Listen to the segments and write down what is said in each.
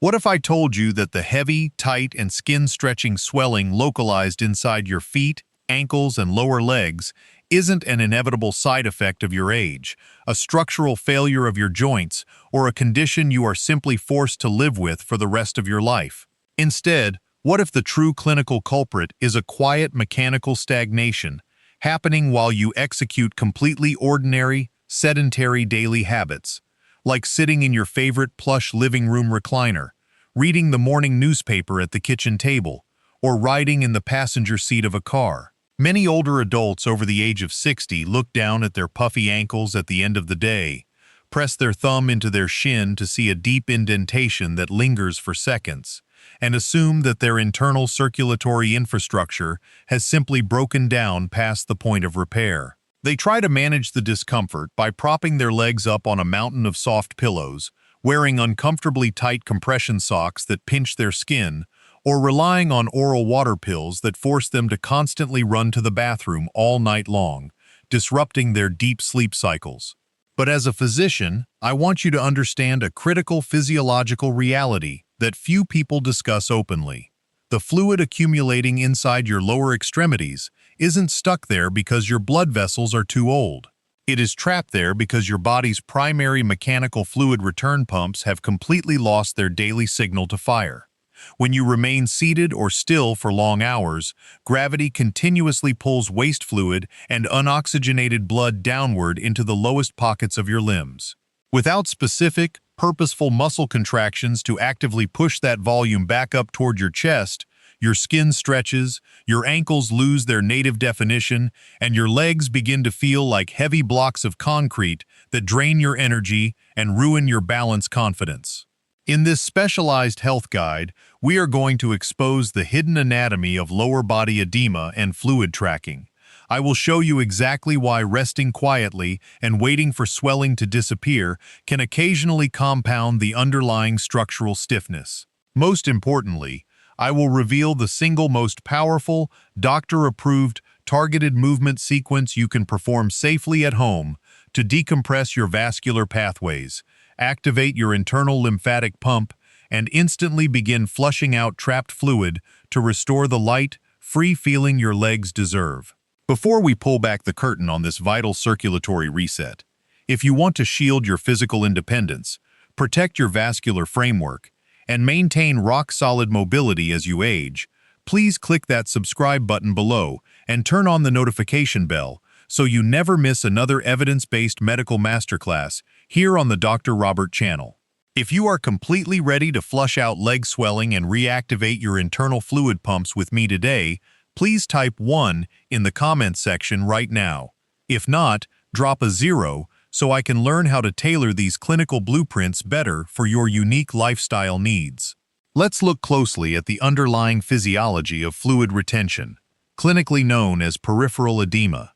What if I told you that the heavy, tight, and skin-stretching swelling localized inside your feet, ankles, and lower legs isn't an inevitable side effect of your age, a structural failure of your joints, or a condition you are simply forced to live with for the rest of your life? Instead, what if the true clinical culprit is a quiet mechanical stagnation, happening while you execute completely ordinary, sedentary daily habits, like sitting in your favorite plush living room recliner, reading the morning newspaper at the kitchen table, or riding in the passenger seat of a car? Many older adults over the age of 60 look down at their puffy ankles at the end of the day, press their thumb into their shin to see a deep indentation that lingers for seconds, and assume that their internal circulatory infrastructure has simply broken down past the point of repair. They try to manage the discomfort by propping their legs up on a mountain of soft pillows, wearing uncomfortably tight compression socks that pinch their skin, or relying on oral water pills that force them to constantly run to the bathroom all night long, disrupting their deep sleep cycles. But as a physician, I want you to understand a critical physiological reality that few people discuss openly. The fluid accumulating inside your lower extremities isn't stuck there because your blood vessels are too old. It is trapped there because your body's primary mechanical fluid return pumps have completely lost their daily signal to fire. When you remain seated or still for long hours, gravity continuously pulls waste fluid and unoxygenated blood downward into the lowest pockets of your limbs. Without specific, purposeful muscle contractions to actively push that volume back up toward your chest, your skin stretches, your ankles lose their native definition, and your legs begin to feel like heavy blocks of concrete that drain your energy and ruin your balance confidence. In this specialized health guide, we are going to expose the hidden anatomy of lower body edema and fluid tracking. I will show you exactly why resting quietly and waiting for swelling to disappear can occasionally compound the underlying structural stiffness. Most importantly, I will reveal the single most powerful, doctor-approved, targeted movement sequence you can perform safely at home to decompress your vascular pathways, activate your internal lymphatic pump, and instantly begin flushing out trapped fluid to restore the light, free feeling your legs deserve. Before we pull back the curtain on this vital circulatory reset, if you want to shield your physical independence, protect your vascular framework, and maintain rock-solid mobility as you age, please click that subscribe button below and turn on the notification bell so you never miss another evidence-based medical masterclass here on the Dr. Robert channel. If you are completely ready to flush out leg swelling and reactivate your internal fluid pumps with me today, please type 1 in the comments section right now. If not, drop a 0 so I can learn how to tailor these clinical blueprints better for your unique lifestyle needs. Let's look closely at the underlying physiology of fluid retention, clinically known as peripheral edema.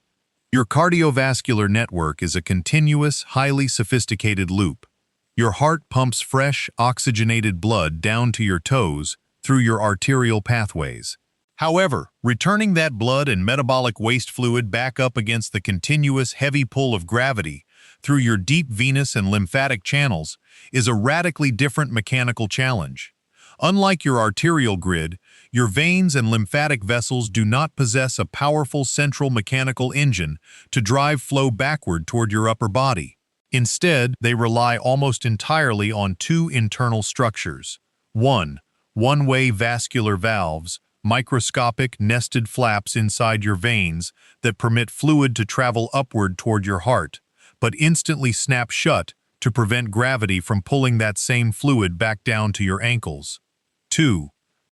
Your cardiovascular network is a continuous, highly sophisticated loop. Your heart pumps fresh, oxygenated blood down to your toes through your arterial pathways. However, returning that blood and metabolic waste fluid back up against the continuous heavy pull of gravity through your deep venous and lymphatic channels is a radically different mechanical challenge. Unlike your arterial grid, your veins and lymphatic vessels do not possess a powerful central mechanical engine to drive flow backward toward your upper body. Instead, they rely almost entirely on two internal structures. One-way vascular valves, microscopic nested flaps inside your veins that permit fluid to travel upward toward your heart, but instantly snap shut to prevent gravity from pulling that same fluid back down to your ankles. 2.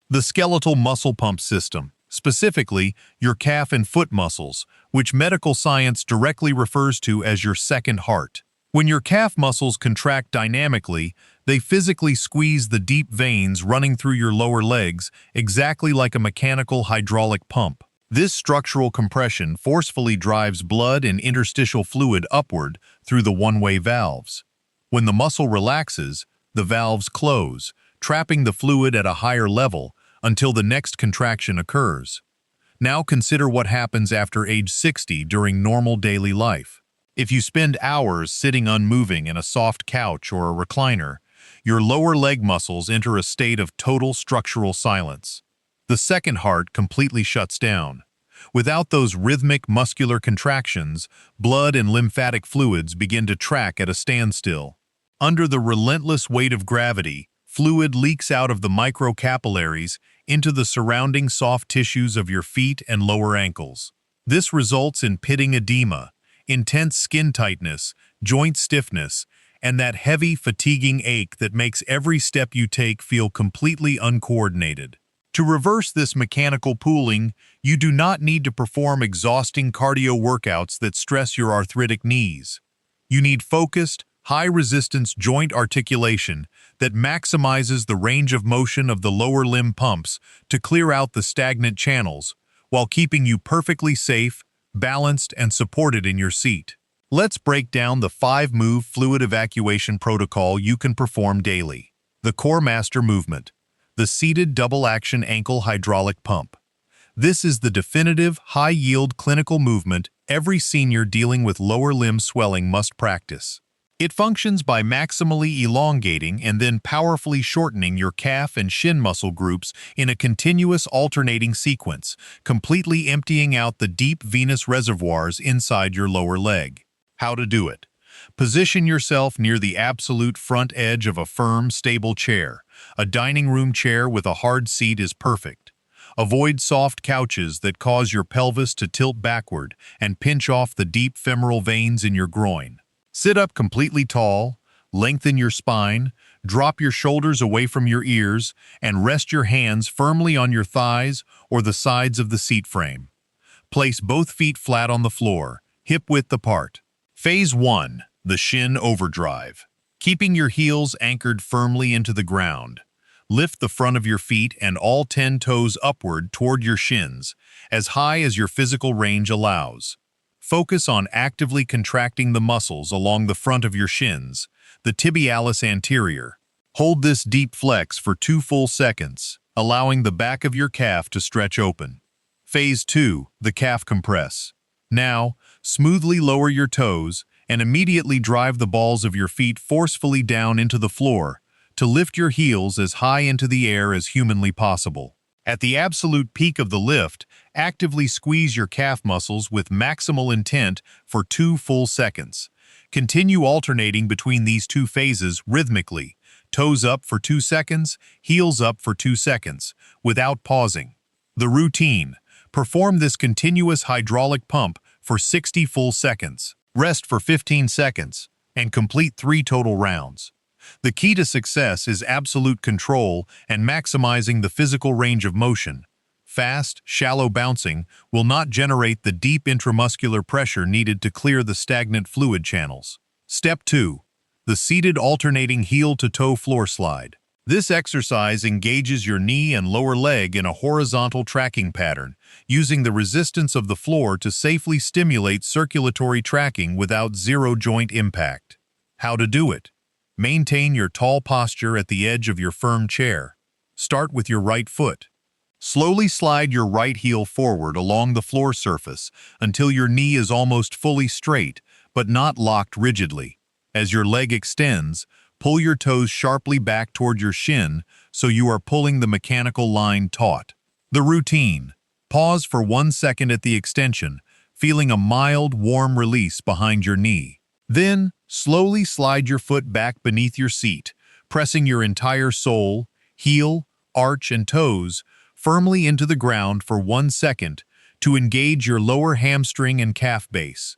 The skeletal muscle pump system, specifically your calf and foot muscles, which medical science directly refers to as your second heart. When your calf muscles contract dynamically, they physically squeeze the deep veins running through your lower legs exactly like a mechanical hydraulic pump. This structural compression forcefully drives blood and interstitial fluid upward through the one-way valves. When the muscle relaxes, the valves close, trapping the fluid at a higher level until the next contraction occurs. Now consider what happens after age 60 during normal daily life. If you spend hours sitting unmoving in a soft couch or a recliner, your lower leg muscles enter a state of total structural silence. The second heart completely shuts down. Without those rhythmic muscular contractions, blood and lymphatic fluids begin to track at a standstill. Under the relentless weight of gravity, fluid leaks out of the microcapillaries into the surrounding soft tissues of your feet and lower ankles. This results in pitting edema, intense skin tightness, joint stiffness, and that heavy, fatiguing ache that makes every step you take feel completely uncoordinated. To reverse this mechanical pooling, you do not need to perform exhausting cardio workouts that stress your arthritic knees. You need focused, high-resistance joint articulation that maximizes the range of motion of the lower limb pumps to clear out the stagnant channels, while keeping you perfectly safe, balanced, and supported in your seat. Let's break down the 5-move fluid evacuation protocol you can perform daily. The Core Master Movement. The seated double-action ankle hydraulic pump. This is the definitive, high-yield clinical movement every senior dealing with lower limb swelling must practice. It functions by maximally elongating and then powerfully shortening your calf and shin muscle groups in a continuous alternating sequence, completely emptying out the deep venous reservoirs inside your lower leg. How to do it. Position yourself near the absolute front edge of a firm, stable chair. A dining room chair with a hard seat is perfect. Avoid soft couches that cause your pelvis to tilt backward and pinch off the deep femoral veins in your groin. Sit up completely tall, lengthen your spine, drop your shoulders away from your ears, and rest your hands firmly on your thighs or the sides of the seat frame. Place both feet flat on the floor, hip-width apart. Phase 1. The Shin Overdrive. Keeping your heels anchored firmly into the ground. Lift the front of your feet and all 10 toes upward toward your shins, as high as your physical range allows. Focus on actively contracting the muscles along the front of your shins, the tibialis anterior. Hold this deep flex for 2 full seconds, allowing the back of your calf to stretch open. Phase 2. The Calf Compress. Now, smoothly lower your toes and immediately drive the balls of your feet forcefully down into the floor to lift your heels as high into the air as humanly possible. At the absolute peak of the lift, actively squeeze your calf muscles with maximal intent for 2 full seconds. Continue alternating between these 2 phases rhythmically, toes up for 2 seconds, heels up for 2 seconds, without pausing. The routine. Perform this continuous hydraulic pump for 60 full seconds. Rest for 15 seconds, and complete 3 total rounds. The key to success is absolute control and maximizing the physical range of motion. Fast, shallow bouncing will not generate the deep intramuscular pressure needed to clear the stagnant fluid channels. Step 2. The seated alternating heel-to-toe floor slide. This exercise engages your knee and lower leg in a horizontal tracking pattern, using the resistance of the floor to safely stimulate circulatory tracking without zero-joint impact. How to do it. Maintain your tall posture at the edge of your firm chair. Start with your right foot. Slowly slide your right heel forward along the floor surface until your knee is almost fully straight, but not locked rigidly. As your leg extends, pull your toes sharply back toward your shin so you are pulling the mechanical line taut. The routine. Pause for 1 second at the extension, feeling a mild, warm release behind your knee. Then, slowly slide your foot back beneath your seat, pressing your entire sole, heel, arch, and toes firmly into the ground for 1 second to engage your lower hamstring and calf base.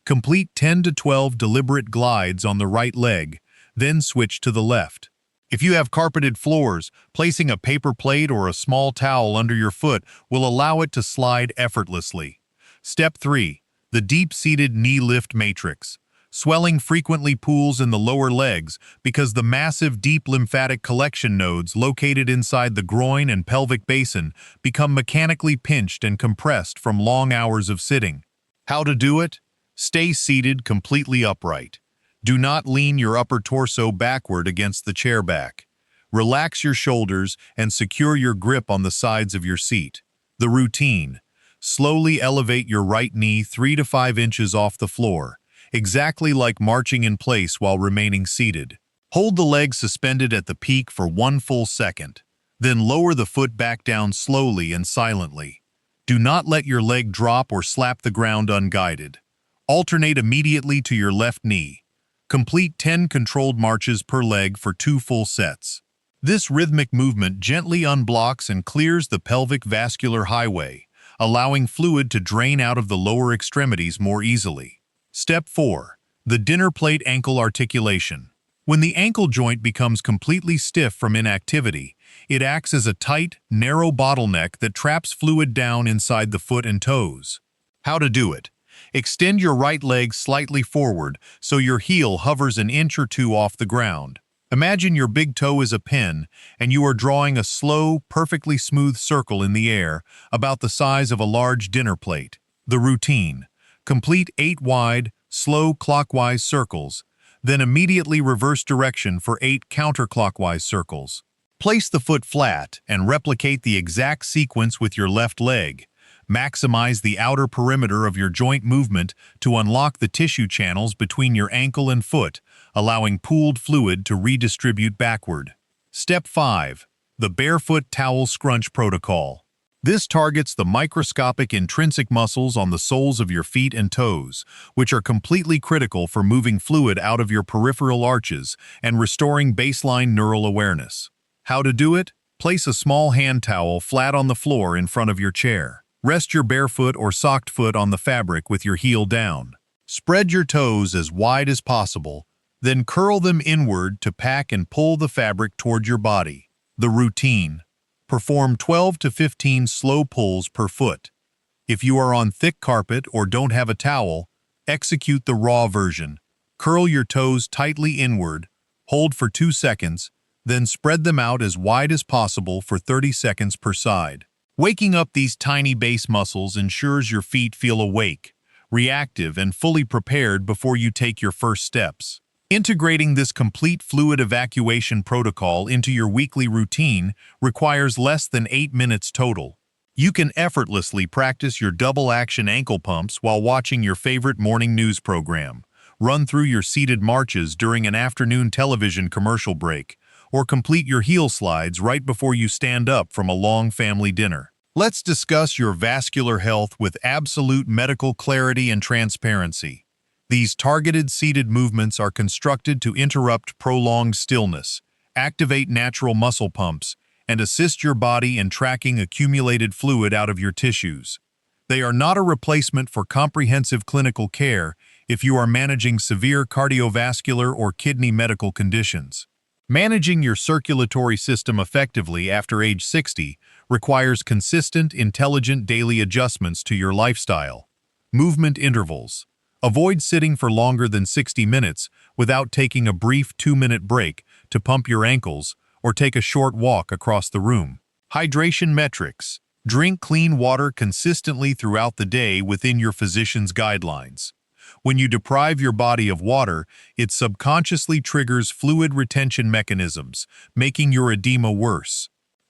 Complete 10 to 12 deliberate glides on the right leg, then switch to the left. If you have carpeted floors, placing a paper plate or a small towel under your foot will allow it to slide effortlessly. Step 3. The deep-seated knee lift matrix. Swelling frequently pools in the lower legs because the massive deep lymphatic collection nodes located inside the groin and pelvic basin become mechanically pinched and compressed from long hours of sitting. How to do it? Stay seated completely upright. Do not lean your upper torso backward against the chair back. Relax your shoulders and secure your grip on the sides of your seat. The routine. Slowly elevate your right knee 3 to 5 inches off the floor, exactly like marching in place while remaining seated. Hold the leg suspended at the peak for 1 full second. Then lower the foot back down slowly and silently. Do not let your leg drop or slap the ground unguided. Alternate immediately to your left knee. Complete 10 controlled marches per leg for 2 full sets. This rhythmic movement gently unblocks and clears the pelvic vascular highway, allowing fluid to drain out of the lower extremities more easily. Step 4. The dinner plate ankle articulation. When the ankle joint becomes completely stiff from inactivity, it acts as a tight, narrow bottleneck that traps fluid down inside the foot and toes. How to do it? Extend your right leg slightly forward so your heel hovers an inch or two off the ground. Imagine your big toe is a pen and you are drawing a slow, perfectly smooth circle in the air about the size of a large dinner plate. The routine: complete 8 wide, slow clockwise circles, then immediately reverse direction for 8 counterclockwise circles. Place the foot flat and replicate the exact sequence with your left leg. Maximize the outer perimeter of your joint movement to unlock the tissue channels between your ankle and foot, allowing pooled fluid to redistribute backward. Step 5. The barefoot towel scrunch protocol. This targets the microscopic intrinsic muscles on the soles of your feet and toes, which are completely critical for moving fluid out of your peripheral arches and restoring baseline neural awareness. How to do it? Place a small hand towel flat on the floor in front of your chair. Rest your barefoot or socked foot on the fabric with your heel down. Spread your toes as wide as possible, then curl them inward to pack and pull the fabric toward your body. The routine: perform 12 to 15 slow pulls per foot. If you are on thick carpet or don't have a towel, execute the raw version. Curl your toes tightly inward, hold for 2 seconds, then spread them out as wide as possible for 30 seconds per side. Waking up these tiny base muscles ensures your feet feel awake, reactive, and fully prepared before you take your first steps. Integrating this complete fluid evacuation protocol into your weekly routine requires less than 8 minutes total. You can effortlessly practice your double-action ankle pumps while watching your favorite morning news program, run through your seated marches during an afternoon television commercial break, or complete your heel slides right before you stand up from a long family dinner. Let's discuss your vascular health with absolute medical clarity and transparency. These targeted seated movements are constructed to interrupt prolonged stillness, activate natural muscle pumps, and assist your body in tracking accumulated fluid out of your tissues. They are not a replacement for comprehensive clinical care if you are managing severe cardiovascular or kidney medical conditions. Managing your circulatory system effectively after age 60 requires consistent, intelligent daily adjustments to your lifestyle. Movement intervals. Avoid sitting for longer than 60 minutes without taking a brief 2-minute break to pump your ankles or take a short walk across the room. Hydration metrics. Drink clean water consistently throughout the day within your physician's guidelines. When you deprive your body of water, it subconsciously triggers fluid retention mechanisms, making your edema worse.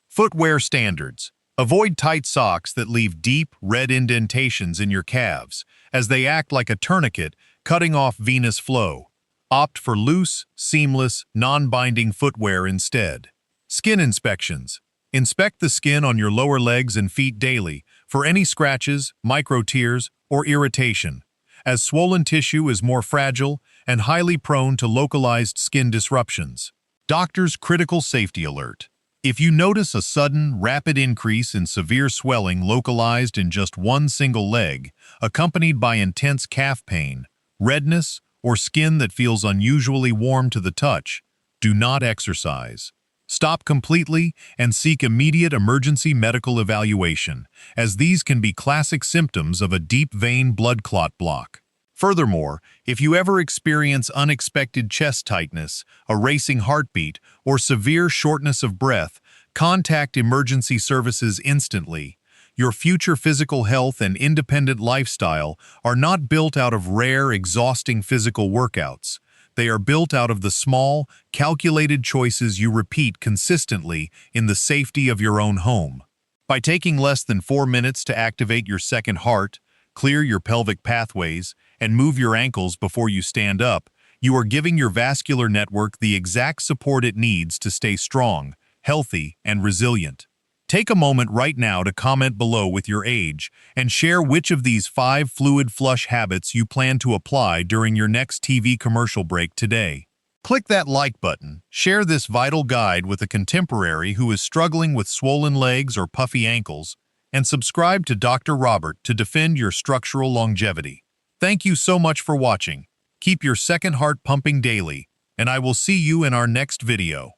Footwear standards. Avoid tight socks that leave deep, red indentations in your calves, as they act like a tourniquet, cutting off venous flow. Opt for loose, seamless, non-binding footwear instead. Skin inspections. Inspect the skin on your lower legs and feet daily for any scratches, micro-tears, or irritation, as swollen tissue is more fragile and highly prone to localized skin disruptions. Doctor's critical safety alert. If you notice a sudden, rapid increase in severe swelling localized in just one single leg, accompanied by intense calf pain, redness, or skin that feels unusually warm to the touch, do not exercise. Stop completely and seek immediate emergency medical evaluation, as these can be classic symptoms of a deep vein blood clot block. Furthermore, if you ever experience unexpected chest tightness, a racing heartbeat, or severe shortness of breath, contact emergency services instantly. Your future physical health and independent lifestyle are not built out of rare, exhausting physical workouts. They are built out of the small, calculated choices you repeat consistently in the safety of your own home. By taking less than 4 minutes to activate your second heart, clear your pelvic pathways, and move your ankles before you stand up, You are giving your vascular network the exact support it needs to stay strong, healthy, and resilient. Take a moment right now to comment below with your age and share which of these 5 fluid flush habits you plan to apply during your next TV commercial break today. Click that like button, share this vital guide with a contemporary who is struggling with swollen legs or puffy ankles, and subscribe to Dr. Robert to defend your structural longevity. Thank you so much for watching. Keep your second heart pumping daily, and I will see you in our next video.